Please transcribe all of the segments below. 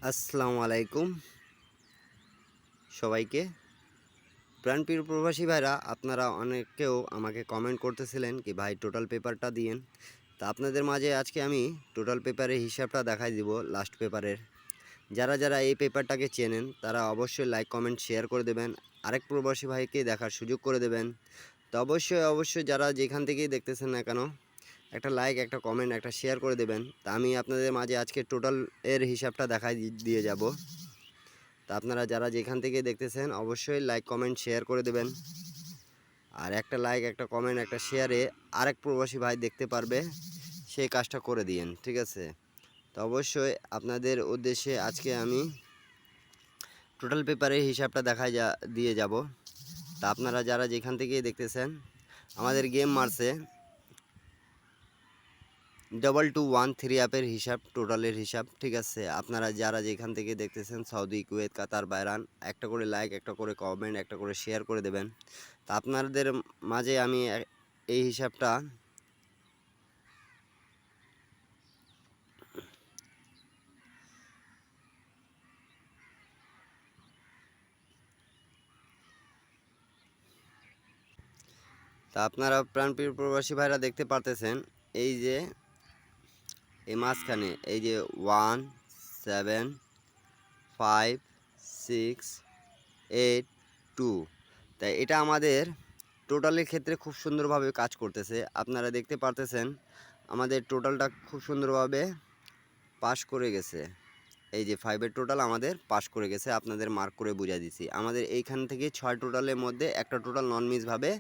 আসসালামু আলাইকুম সবাইকে। প্রাণপ্রিয় প্রবাসী ভাইরা, আপনারা অনেকেও আমাকে কমেন্ট করতেছিলেন কি ভাই টোটাল পেপারটা দিয়েন। তা আপনাদের মাঝে আজকে আমি টোটাল পেপারের হিসাবটা দেখাই দিব লাস্ট পেপারের। যারা যারা এই পেপারটাকে চেনেন তারা অবশ্যই লাইক কমেন্ট শেয়ার করে দেবেন, আরেক প্রবাসী ভাইকে দেখার সুযোগ করে দেবেন। তো অবশ্যই যারা যেখান থেকেই দেখতেছেন না কেন একটা লাইক, একটা কমেন্ট, একটা শেয়ার করে দেবেন। তা আমি আপনাদের মাঝে আজকে টোটাল এর হিসাবটা দেখাই দিয়ে যাব। তা আপনারা যারা যেখান থেকে দেখতেছেন অবশ্যই লাইক কমেন্ট শেয়ার করে দেবেন। আর একটা লাইক, একটা কমেন্ট, একটা শেয়ারে আরেক প্রবাসী ভাই দেখতে পারবে, সেই কাজটা করে দিয়েন, ঠিক আছে? তো অবশ্যই আপনাদের উদ্দেশ্যে আজকে আমি টোটাল পেপারের হিসাবটা দিয়ে যাব। তা আপনারা যারা যেখান থেকেই দেখতেছেন আমাদের গেম মারছে 2213 অ্যাপের হিসাব, টোটালের হিসাব, ঠিক আছে? আপনারা যারা যেখান থেকে দেখতেছেন সৌদি, কুয়েত, কাতার, বাহরাইন, একটা করে লাইক, একটা করে কমেন্ট, একটা করে শেয়ার করে দেবেন। তা আপনাদের মাঝে আমি এই হিসাবটা আপনারা প্রাণপ্রিয় প্রবাসী ভাইরা দেখতে পারতেছেন, এই যে এই মাঝখানে এই যে 1 7 5 6 8 2, তাই এটা আমাদের টোটালের ক্ষেত্রে খুব সুন্দরভাবে কাজ করতেছে। আপনারা দেখতে পারতেছেন আমাদের টোটালটা খুব সুন্দরভাবে পাস করে গেছে। এই যে 5 এর টোটাল আমাদের পাস করে গেছে, আপনাদের মার্ক করে বুঝিয়ে দিছি। আমাদের এইখান থেকে 6 টোটালের মধ্যে একটা টোটাল নন মিসভাবে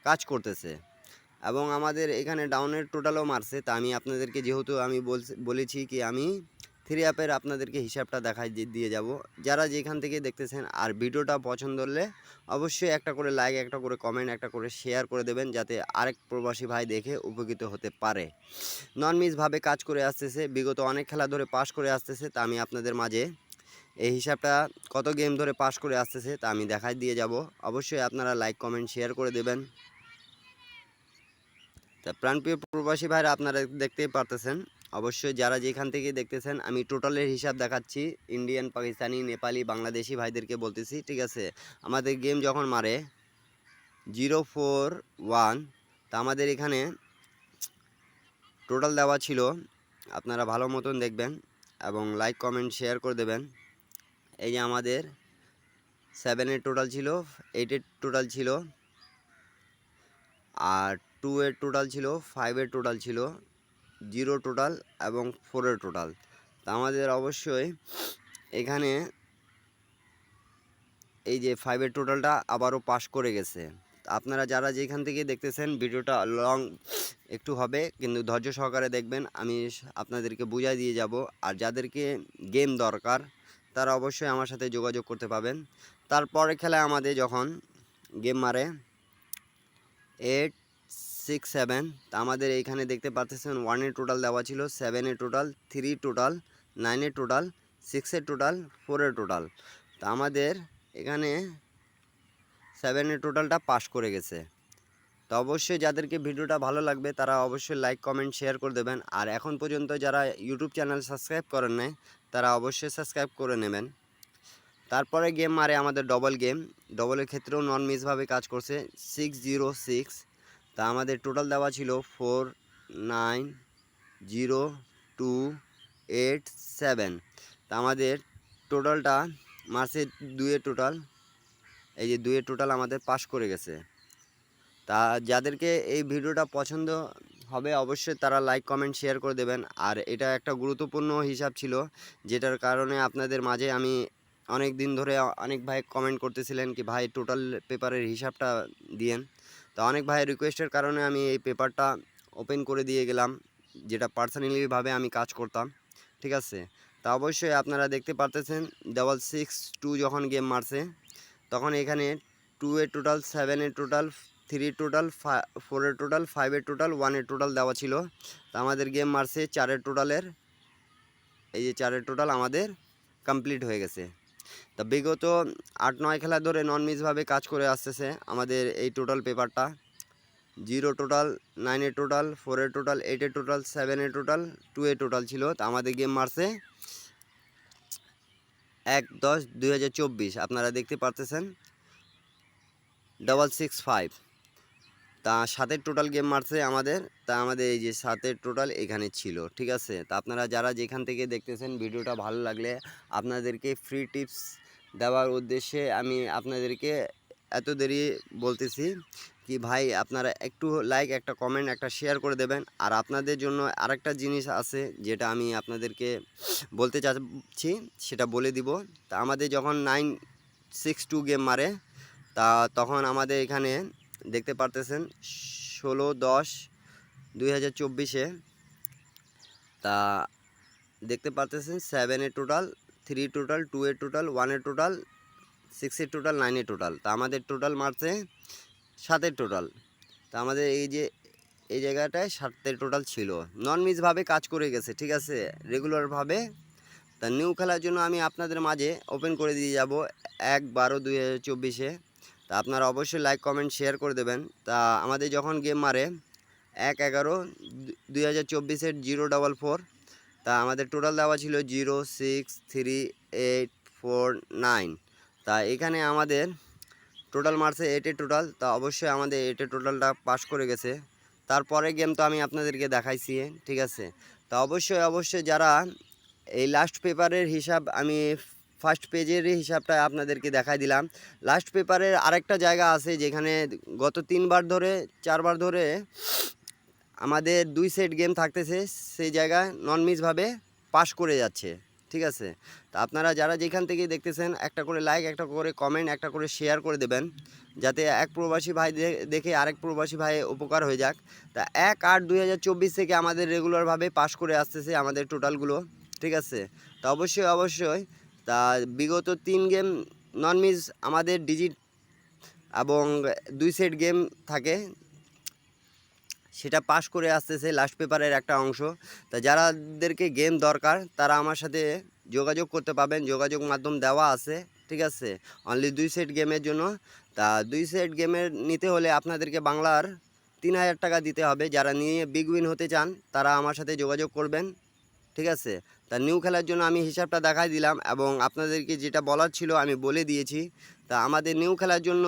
কাজ করতেছে এবং আমাদের এখানে ডাউনের টোটালও মারছে। তা আমি আপনাদেরকে যেহেতু আমি বলেছি কি আমি 3 অ্যাপের আপনাদেরকে হিসাবটা দিয়ে যাব। যারা যেখান থেকে দেখতেছেন আর ভিডিওটা পছন্দ হলে অবশ্যই একটা করে লাইক, একটা করে কমেন্ট, একটা করে শেয়ার করে দেবেন, যাতে আরেক প্রবাসী ভাই দেখে উপকৃত হতে পারে। নন মিসভাবে কাজ করে আসতেছে, বিগত অনেক খেলা ধরে পাস করে আসতেছে। তা আমি আপনাদের মাঝে এই হিসাবটা কত গেম ধরে পাস করে আসতেছে তা আমি দিয়ে যাব। অবশ্যই আপনারা লাইক কমেন্ট শেয়ার করে দেবেন। তা প্রাণপ্রিয় প্রবাসী ভাইরা, আপনারা দেখতেই পারতেছেন অবশ্যই যারা যেখান থেকে দেখতেছেন আমি টোটালের হিসাব দেখাচ্ছি। ইন্ডিয়ান, পাকিস্তানি, নেপালি, বাংলাদেশি ভাইদেরকে বলতেছি, ঠিক আছে? আমাদের গেম যখন মারে 041, তা আমাদের এখানে টোটাল দেওয়া ছিল, আপনারা ভালো মতন দেখবেন এবং লাইক কমেন্ট শেয়ার করে দেবেন। এই যে আমাদের 7-এর টোটাল ছিল, 8-এর টোটাল ছিল, আর 2-এর টোটাল ছিল, 5-এর টোটাল ছিল, 0 টোটাল এবং 4-এর টোটাল। তা আমাদের অবশ্যই এখানে এই যে 5-এর টোটালটা আবারও পাস করে গেছে। আপনারা যারা যেখান থেকে দেখতেছেন ভিডিওটা লং একটু হবে, কিন্তু ধৈর্য সহকারে দেখবেন, আমি আপনাদেরকে বুঝাই দিয়ে যাব। আর যাদেরকে গেম দরকার তারা অবশ্যই আমার সাথে যোগাযোগ করতে পাবেন। তারপরে খেলায় আমাদের যখন গেম মারে 8 6 7, তা আমাদের এইখানে দেখতে পাচ্ছেন 1-এর টোটাল দেওয়া ছিল, 7-এর টোটাল, 3 টোটাল, 9-এর টোটাল, 6-এর টোটাল, 4-এর টোটাল। তা আমাদের এখানে 7-এর টোটালটা পাস করে গেছে। তো অবশ্যই যাদেরকে ভিডিওটা ভালো লাগবে তারা অবশ্যই লাইক কমেন্ট শেয়ার করে দেবেন। আর এখন পর্যন্ত যারা ইউটিউব চ্যানেল সাবস্ক্রাইব করেন নাই তারা অবশ্যই সাবস্ক্রাইব করে নেবেন। তারপরে গেম মারে আমাদের ডবল গেম, ডবলের ক্ষেত্রেও নন মিসভাবে কাজ করছে 606। তা আমাদের টোটাল দেওয়া ছিল 4 9 0 2 8 7। তা আমাদের টোটালটা মারছে 2-এর টোটাল, এই যে 2-এর টোটাল আমাদের পাস করে গেছে। তা যাদেরকে এই ভিডিওটা পছন্দ হবে অবশ্যই তারা লাইক কমেন্ট শেয়ার করে দেবেন। আর এটা একটা গুরুত্বপূর্ণ হিসাব ছিল, যেটার কারণে আপনাদের মাঝে আমি অনেক দিন ধরে অনেক ভাই কমেন্ট করতেছিলেন কি ভাই টোটাল পেপারের হিসাবটা দিয়েন। তো অনেক ভাইয়ের রিকোয়েস্টের কারণে আমি এই পেপারটা ওপেন করে দিয়ে গেলাম, যেটা পার্সোনালিভাবে আমি কাজ করতাম, ঠিক আছে? তা অবশ্যই আপনারা দেখতে পারতেছেন 662 যখন গেম মারছে তখন এখানে 2-এর টোটাল, 7-এর টোটাল, 3 টোটাল, 4-এর টোটাল, 5-এর টোটাল, 1-এর টোটাল দেওয়া ছিল। তা আমাদের গেম মারছে 4-এর টোটালের, এই যে 4-এর টোটাল আমাদের কমপ্লিট হয়ে গেছে। তা বিগত 8-9 খেলা ধরে নন মিসভাবে কাজ করে আসতেছে আমাদের এই টোটাল পেপারটা। 0 টোটাল, 9-এর টোটাল, 4-এর টোটাল, 8-এর টোটাল, 7-এর টোটাল, 2-এর টোটাল ছিল। তা আমাদের গেম মারছে 1/10/2024 আপনারা দেখতে পারতেছেন 665। তা 7-এর টোটাল গেম মারছে আমাদের। তা আমাদের এই যে 7-এর টোটাল এখানে ছিল, ঠিক আছে। তা আপনারা যারা যেখান থেকে দেখতেছেন ভিডিওটা ভালো লাগলে আপনাদেরকে ফ্রি টিপস দেওয়ার উদ্দেশ্যে আমি আপনাদেরকে এত দেরি বলতেছি কি ভাই, আপনারা একটু লাইক, একটা কমেন্ট, একটা শেয়ার করে দেবেন। আর আপনাদের জন্য আরেকটা জিনিস আছে যেটা আমি আপনাদেরকে বলতে চাচ্ছি, সেটা বলে দিব। তা আমাদের যখন 962 গেম মারে, তা তখন আমাদের এখানে দেখতে পারতেছেন 16/10/2024 তা দেখতে পারতেছেন 7-এর টোটাল, 3 টোটাল, 2-এর টোটাল, 1-এর টোটাল, 6-এর টোটাল, 9-এর টোটাল। তা আমাদের টোটাল মারছে 7-এর টোটাল। তা আমাদের এই যে এই জায়গাটায় 7-এর টোটাল ছিল, নন মিসভাবে কাজ করে গেছে, ঠিক আছে, রেগুলারভাবে। তা নিউ খেলার জন্য আমি আপনাদের মাঝে ওপেন করে দিয়ে যাব 1/12/2024। তা আপনারা অবশ্যই লাইক, কমেন্ট, শেয়ার করে দেবেন। তা আমাদের যখন গেম মারে 1/11/2024 044, তা আমাদের টোটাল দেওয়া ছিল 0634849। তা এখানে আমাদের টোটাল মারছে 8-এর টোটাল। তা অবশ্যই আমাদের 8-এর টোটালটা পাস করে গেছে। তারপরে গেম তো আমি আপনাদেরকে দেখাইছি, ঠিক আছে। তা অবশ্যই যারা এই লাস্ট পেপারের হিসাব, আমি ফার্স্ট পেজের হিসাবটা আপনাদেরকে দেখাই দিলাম। লাস্ট পেপারের আরেকটা জায়গা আছে যেখানে গত 3বার ধরে 4বার ধরে আমাদের 2 সেট গেম থাকতেছে, সেই জায়গায় নন মিসভাবে পাস করে যাচ্ছে, ঠিক আছে। তা আপনারা যারা যেখান থেকে দেখতেছেন একটা করে লাইক, একটা করে কমেন্ট, একটা করে শেয়ার করে দেবেন, যাতে এক প্রবাসী ভাই দেখে আরেক প্রবাসী ভাই উপকার হয়ে যাক। তা 1/8/2024 থেকে আমাদের রেগুলারভাবে পাস করে আসতেছে আমাদের টোটালগুলো, ঠিক আছে। তা অবশ্যই তা বিগত 3 গেম নন মিস আমাদের ডিজিট এবং 2 সেট গেম থাকে, সেটা পাস করে আসতেছে লাস্ট পেপারের একটা অংশ। তা যারাদেরকে গেম দরকার তারা আমার সাথে যোগাযোগ করতে পারবেন, যোগাযোগ মাধ্যম দেওয়া আছে, ঠিক আছে, অনলি 2 সেট গেমের জন্য। তা 2 সেট গেমের নিতে হলে আপনাদেরকে বাংলার 3000 টাকা দিতে হবে। যারা নিয়ে বিগ উইন হতে চান তারা আমার সাথে যোগাযোগ করবেন, ঠিক আছে। তা নিউ খেলার জন্য আমি হিসাবটা দেখাই দিলাম এবং আপনাদেরকে যেটা বলার ছিল আমি বলে দিয়েছি। তা আমাদের নিউ খেলার জন্য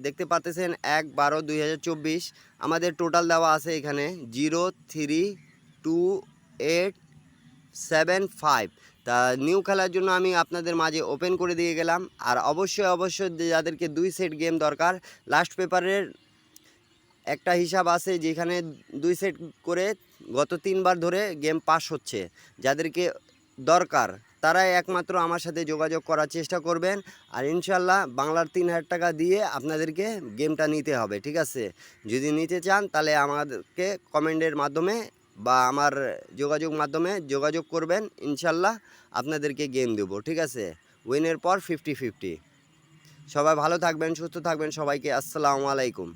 দেখতে পারতেছেন 1/12/2024 আমাদের টোটাল দেওয়া আছে এখানে 0327875। তা নিউ খেলার জন্য আমি আপনাদের মাঝে ওপেন করে দিয়ে গেলাম। আর অবশ্যই যাদেরকে 2 সেট গেম দরকার, লাস্ট পেপারের একটা হিসাব আছে যেখানে 2 সেট করে গত 3বার ধরে গেম পাস হচ্ছে। যাদেরকে দরকার তারাই একমাত্র আমার সাথে যোগাযোগ করার চেষ্টা করবেন। আর ইনশাল্লাহ বাংলার 3000 টাকা দিয়ে আপনাদেরকে গেমটা নিতে হবে, ঠিক আছে। যদি নিতে চান তাহলে আমাদেরকে কমেন্টের মাধ্যমে বা আমার যোগাযোগ মাধ্যমে যোগাযোগ করবেন, ইনশাল্লাহ আপনাদেরকে গেম দেবো, ঠিক আছে। উইনের পর 50-50। সবাই ভালো থাকবেন, সুস্থ থাকবেন, সবাইকে আসসালামু আলাইকুম।